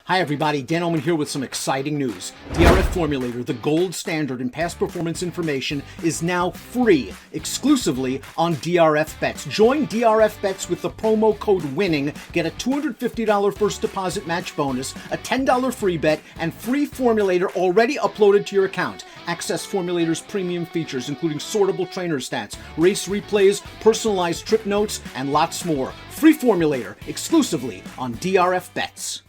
Hi everybody, Dan Oman here with some exciting news. DRF Formulator, the gold standard in past performance information, is now free, exclusively on DRF Bets. Join DRF Bets with the promo code WINNING, get a $250 first deposit match bonus, a $10 free bet, and free Formulator already uploaded to your account. Access Formulator's premium features, including sortable trainer stats, race replays, personalized trip notes, and lots more. Free Formulator, exclusively on DRF Bets.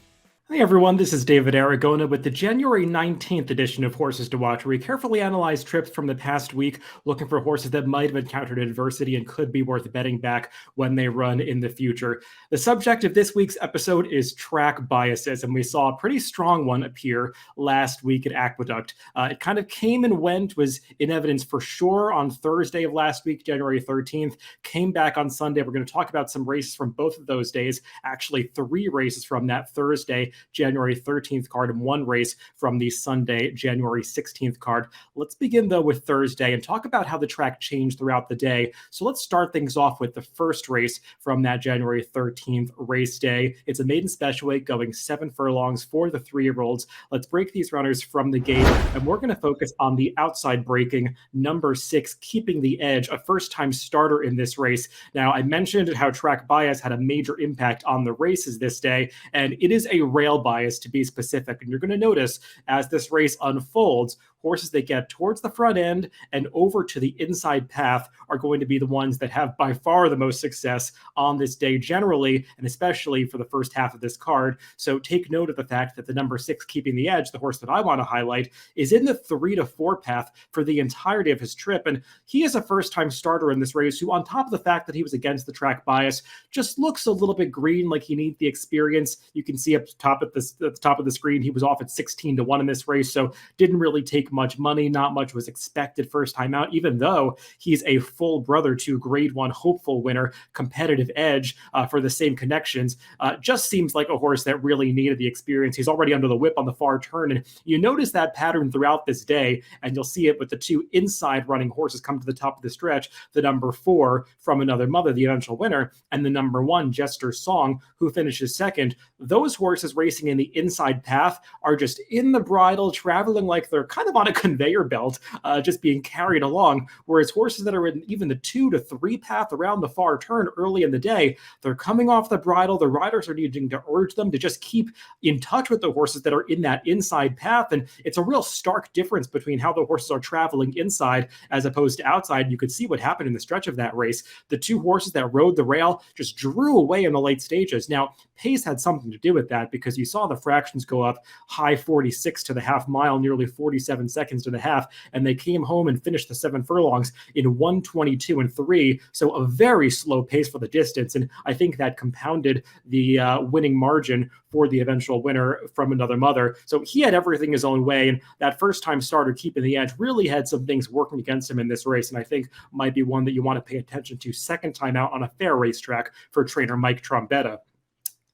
Hey everyone, this is David Aragona with the January 19th edition of Horses to Watch, where we carefully analyze trips from the past week, looking for horses that might have encountered adversity and could be worth betting back when they run in the future. The subject of this week's episode is track biases, and we saw a pretty strong one appear last week at Aqueduct. It kind of came and went, was in evidence for sure on Thursday of last week, January 13th, came back on Sunday. We're going to talk about some races from both of those days, actually 3 races from that Thursday, January 13th card, and 1 race from the Sunday, January 16th card. Let's begin, though, with Thursday and talk about how the track changed throughout the day. So let's start things off with the first race from that January 13th race day. It's a maiden special weight going 7 furlongs for the 3-year-olds. Let's break these runners from the gate, and we're going to focus on the outside breaking number 6, Keeping the Edge, a first-time starter in this race. Now, I mentioned how track bias had a major impact on the races this day, and it is a rail bias to be specific. And you're going to notice as this race unfolds, horses that get towards the front end and over to the inside path are going to be the ones that have by far the most success on this day generally, and especially for the first half of this card. So take note of the fact that the number 6, Keeping the Edge, the horse that I want to highlight, is in the 3 to 4 path for the entirety of his trip. And he is a first-time starter in this race who, on top of the fact that he was against the track bias, just looks a little bit green, like he needs the experience. You can see up top at the top of the screen, he was off at 16 to 1 in this race, so didn't really take much money. Not much was expected first time out, even though he's a full brother to Grade 1 hopeful winner, Competitive Edge, for the same connections. Just seems like a horse that really needed the experience. He's already under the whip on the far turn, and you notice that pattern throughout this day, and you'll see it with the 2 inside running horses come to the top of the stretch, the number 4, From Another Mother, the eventual winner, and the number 1, Jester's Song, who finishes second. Those horses racing in the inside path are just in the bridle, traveling like they're kind of on a conveyor belt, just being carried along, whereas horses that are in even the 2 to 3 path around the far turn early in the day, they're coming off the bridle. The riders are needing to urge them to just keep in touch with the horses that are in that inside path, and it's a real stark difference between how the horses are traveling inside as opposed to outside. You could see what happened in the stretch of that race. The 2 horses that rode the rail just drew away in the late stages. Now, pace had something to do with that, because you saw the fractions go up high 46 to the half mile, nearly 47 seconds to the half, and they came home and finished the 7 furlongs in 1:22 and 3, so a very slow pace for the distance, and I think that compounded the winning margin for the eventual winner, From Another Mother. So he had everything his own way, and that first-time starter, Keeping the Edge, really had some things working against him in this race, and I think might be one that you want to pay attention to second time out on a fair racetrack for trainer Mike Trombetta.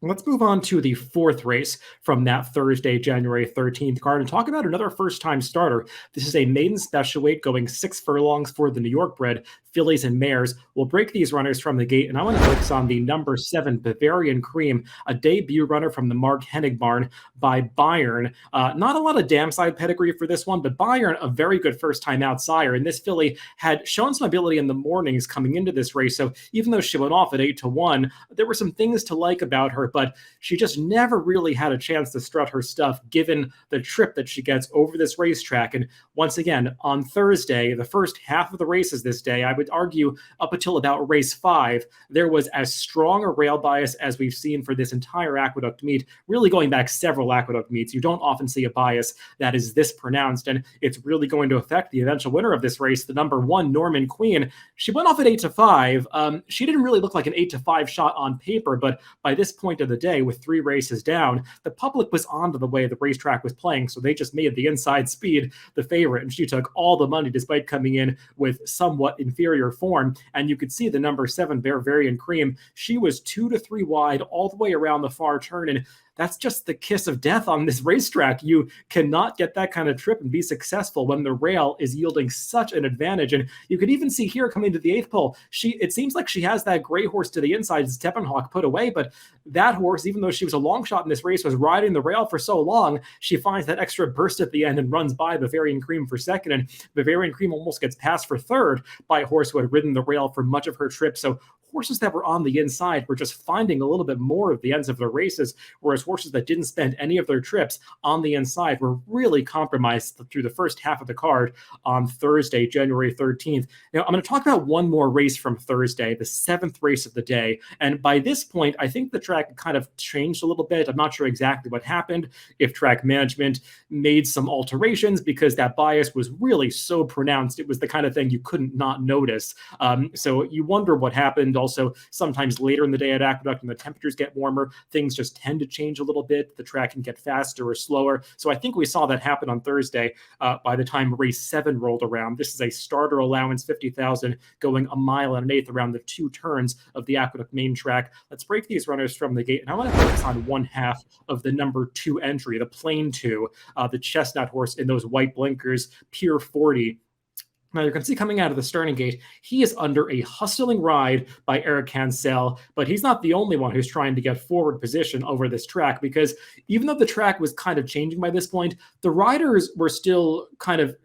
Let's move on to the 4th race from that Thursday, January 13th card, and talk about another first-time starter. This is a maiden special weight going 6 furlongs for the New York bred fillies and mares. We'll break these runners from the gate, and I want to focus on the number 7, Bavarian Cream, a debut runner from the Mark Hennig barn by Bayern. Not a lot of dam side pedigree for this one, but Bayern, a very good first-time out sire, and this filly had shown some ability in the mornings coming into this race, so even though she went off at 8 to 1, there were some things to like about her, but she just never really had a chance to strut her stuff given the trip that she gets over this racetrack. And once again, on Thursday, the first half of the races this day, I would argue up until about race 5, there was as strong a rail bias as we've seen for this entire Aqueduct meet, really going back several Aqueduct meets. You don't often see a bias that is this pronounced, and it's really going to affect the eventual winner of this race, the number 1, Norman Queen. She went off at 8 to 5. She didn't really look like an 8 to 5 shot on paper, but by this point of the day, with 3 races down, the public was onto the way the racetrack was playing, so they just made the inside speed the favorite, and she took all the money despite coming in with somewhat inferior form. And you could see the number 7, Bavarian Cream, she was 2 to 3 wide all the way around the far turn, and that's just the kiss of death on this racetrack. You cannot get that kind of trip and be successful when the rail is yielding such an advantage. And you could even see here coming to the 8th pole, it seems like she has that gray horse to the inside, Steppenhawk, put away, but that horse, even though she was a long shot in this race, was riding the rail for so long, she finds that extra burst at the end and runs by Bavarian Cream for second, and Bavarian Cream almost gets passed for third by a horse who had ridden the rail for much of her trip. So horses that were on the inside were just finding a little bit more of the ends of their races, whereas horses that didn't spend any of their trips on the inside were really compromised through the first half of the card on Thursday, January 13th. Now, I'm going to talk about one more race from Thursday, the 7th race of the day. And by this point, I think the track kind of changed a little bit. I'm not sure exactly what happened, if track management made some alterations, because that bias was really so pronounced. It was the kind of thing you couldn't not notice. So you wonder what happened. Also, sometimes later in the day at Aqueduct, when the temperatures get warmer, things just tend to change a little bit. The track can get faster or slower. So I think we saw that happen on Thursday by the time race 7 rolled around. This is a starter allowance, 50,000, going 1.1 miles around the 2 turns of the Aqueduct main track. Let's break these runners from the gate. And I want to focus on one half of the number 2 entry, the plain 2, the chestnut horse in those white blinkers, Pure 40. Now, you can see coming out of the starting gate, he is under a hustling ride by Eric Cancel, but he's not the only one who's trying to get forward position over this track, because even though the track was kind of changing by this point, the riders were still kind of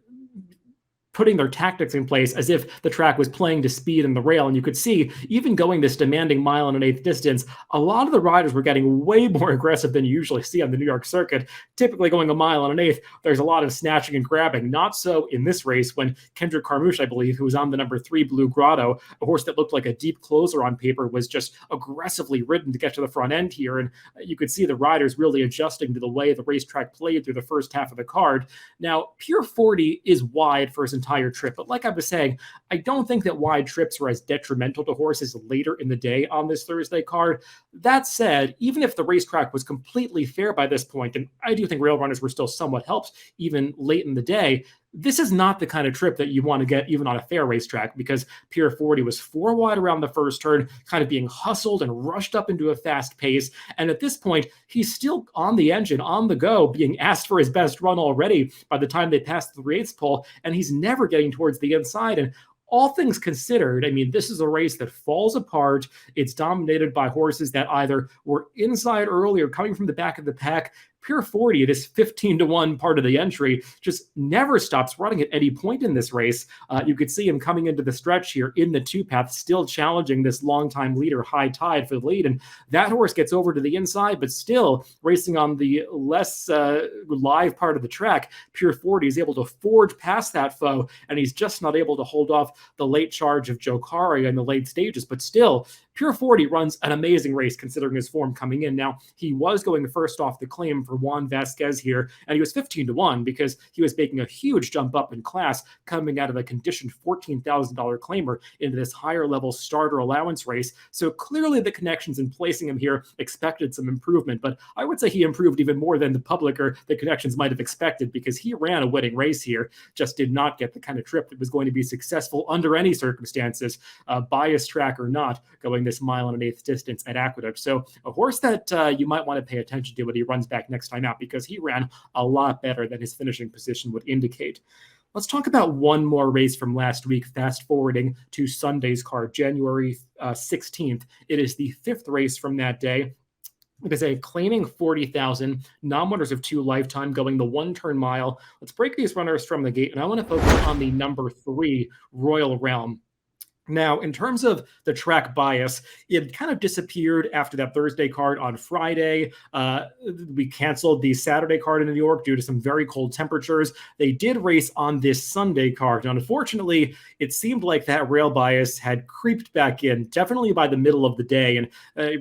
putting their tactics in place as if the track was playing to speed in the rail. And you could see, even going this demanding 1 1/8 distance, a lot of the riders were getting way more aggressive than you usually see on the New York circuit. Typically going 1 1/8, there's a lot of snatching and grabbing. Not so in this race, when Kendrick Carmouche, I believe, who was on the number 3 Blue Grotto, a horse that looked like a deep closer on paper, was just aggressively ridden to get to the front end here. And you could see the riders really adjusting to the way the racetrack played through the first half of the card. Now, Pure 40 is wide for his entire trip, but like I was saying, I don't think that wide trips were as detrimental to horses later in the day on this Thursday card. That said, even if the racetrack was completely fair by this point, and I do think rail runners were still somewhat helped even late in the day, this is not the kind of trip that you want to get even on a fair racetrack, because Pure 40 was 4 wide around the first turn, kind of being hustled and rushed up into a fast pace. And at this point, he's still on the engine, on the go, being asked for his best run already by the time they passed the 8th pole, and he's never getting towards the inside. And all things considered, I mean, this is a race that falls apart. It's dominated by horses that either were inside early or coming from the back of the pack. Pure 40, this 15-1 part of the entry, just never stops running at any point in this race. You could see him coming into the stretch here in the 2-path, still challenging this longtime leader, High Tide, for the lead. And that horse gets over to the inside, but still racing on the less live part of the track. Pure 40 is able to forge past that foe, and he's just not able to hold off the late charge of Jokari in the late stages. But still, Pure 40 runs an amazing race considering his form coming in. Now, he was going first off the claim for Juan Vasquez here, and he was 15-1 because he was making a huge jump up in class coming out of a conditioned $14,000 claimer into this higher level starter allowance race. So clearly the connections in placing him here expected some improvement, but I would say he improved even more than the public or the connections might have expected, because he ran a winning race here, just did not get the kind of trip that was going to be successful under any circumstances, bias track or not, going this 1 1/8 distance at Aqueduct. So a horse that you might want to pay attention to when he runs back next time out, because he ran a lot better than his finishing position would indicate. Let's talk about one more race from last week, fast forwarding to Sunday's card, January 16th. It is the 5th race from that day. It is a claiming 40,000, non-winners of 2 lifetime, going the 1-turn mile. Let's break these runners from the gate, and I want to focus on the number 3, Royal Realm. Now, in terms of the track bias, it kind of disappeared after that Thursday card on Friday. We canceled the Saturday card in New York due to some very cold temperatures. They did race on this Sunday card. Now, unfortunately, it seemed like that rail bias had creeped back in, definitely by the middle of the day, and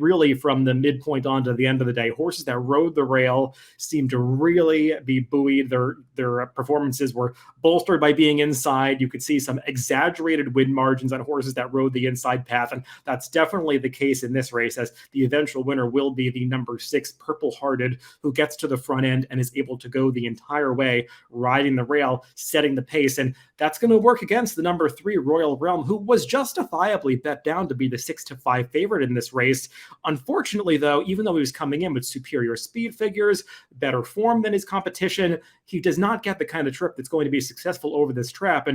really from the midpoint on to the end of the day. Horses that rode the rail seemed to really be buoyed. Their performances were bolstered by being inside. You could see some exaggerated win margins on horses horses that rode the inside path. And that's definitely the case in this race, as the eventual winner will be the number 6 Purple Hearted, who gets to the front end and is able to go the entire way, riding the rail, setting the pace. And that's going to work against the number 3 Royal Realm, who was justifiably bet down to be the 6-5 favorite in this race. Unfortunately, though, even though he was coming in with superior speed figures, better form than his competition, he does not get the kind of trip that's going to be successful over this track.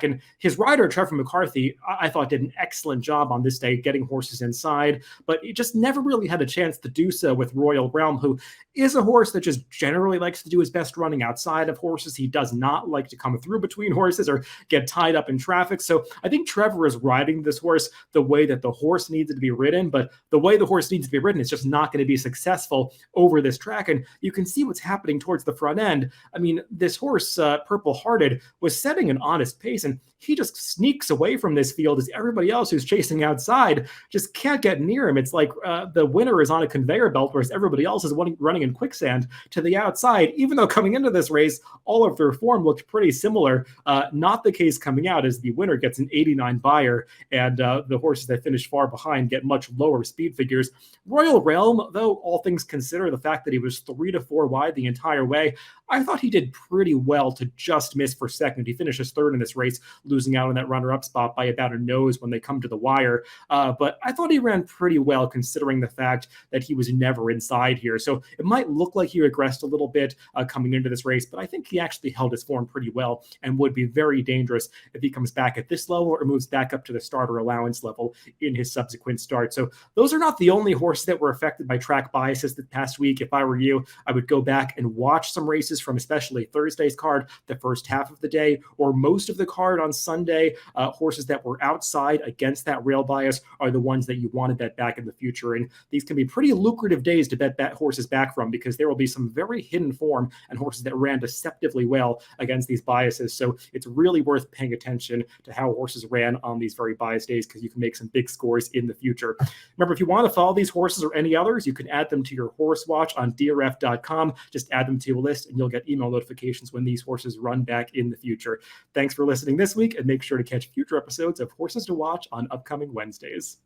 And his rider, Trevor McCarthy, I thought did an excellent job on this day getting horses inside, but he just never really had a chance to do so with Royal Realm, who is a horse that just generally likes to do his best running outside of horses. He does not like to come through between horses or get tied up in traffic. So I think Trevor is riding this horse the way that the horse needs to be ridden, but the way the horse needs to be ridden is just not going to be successful over this track. And you can see what's happening towards the front end. I mean, this horse, Purple Hearted, was setting an honest pace, and he just sneaks away from this field as everybody else who's chasing outside just can't get near him. It's like the winner is on a conveyor belt, whereas everybody else is running in quicksand to the outside, even though coming into this race, all of their form looked pretty similar. Not the case coming out, as the winner gets an 89 buyer, and the horses that finish far behind get much lower speed figures. Royal Realm, though, all things considered, the fact that he was 3 to 4 wide the entire way, I thought he did pretty well to just miss for second. He finishes third in this race, losing out on that runner-up spot by about a nose when they come to the wire. But I thought he ran pretty well, considering the fact that he was never inside here. So it might look like he regressed a little bit coming into this race, but I think he actually held his form pretty well and would be very dangerous if he comes back at this level or moves back up to the starter allowance level in his subsequent start. So those are not the only horses that were affected by track biases this past week. If I were you, I would go back and watch some races from especially Thursday's card, the first half of the day, or most of the card on Sunday. Horses that were outside against that rail bias are the ones that you want to bet back in the future. And these can be pretty lucrative days to bet horses back from, because there will be some very hidden form and horses that ran deceptively well against these biases. So it's really worth paying attention to how horses ran on these very biased days, because you can make some big scores in the future. Remember, if you want to follow these horses or any others, you can add them to your horse watch on DRF.com. Just add them to a list and you'll get email notifications when these horses run back in the future. Thanks for listening this week, and make sure to catch future episodes of Horses to Watch on upcoming Wednesdays.